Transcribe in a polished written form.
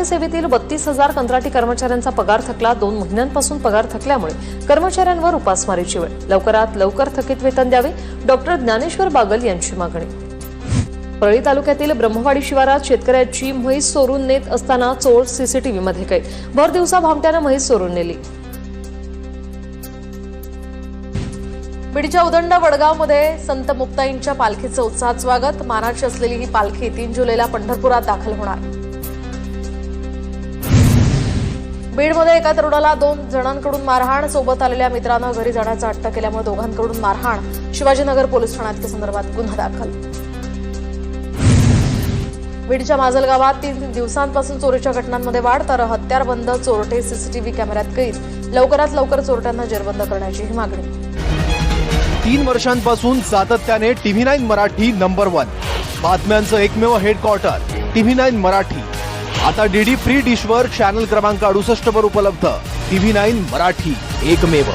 सेवेतील 32,000 कंत्राटी कर्मचाऱ्यांचा पगार थकला। 2 महिन्यांपासून पगार थकल्यामुळे कर्मचाऱ्यांवर उपासमारीची वेळ। लवकरात लवकर थकीत वेतन द्यावे, डॉक्टर ज्ञानेश्वर बागल यांची मागणी। परळी तालुक्यातील ब्रह्मवाडी शिवारात शेतकऱ्याची म्हैस चोरून नेत असताना चोर सीसीटीव्हीमध्ये कैद। भर दिवसा भामट्यानं म्हैस चोरून नेली। बीडच्या उदंड वडगावमध्ये संत मुक्ताईंच्या पालखीचं उत्साहात स्वागत। मानाची असलेली ही पालखी 3 जुलैला पंढरपुरात दाखल होणार। बीडमध्ये एका तरुणाला 2 जणांकडून मारहाण। सोबत आलेल्या मित्रानं घरी जाण्याचा हट्ट केल्यामुळे दोघांकडून मारहाण। शिवाजीनगर पोलीस ठाण्यात संदर्भात गुन्हा दाखल। बीडच्या माजल गावात 3 दिवसांपासून चोरीच्या घटनांमध्ये वाढ, तर हत्यारबंद चोरटे सीसीटीव्ही कॅमेऱ्यात कैद। लवकरात लवकर चोरट्यांना जेरबंद करण्याची ही मागणी। 3 वर्षांपासून सातत्याने TV9 मराठी नंबर 1 बातम्यांचं एकमेव हेडक्वार्टर TV9 मराठी आता DD फ्री डिशवर चॅनल क्रमांक 68 वर उपलब्ध। TV9 मराठी एकमेव।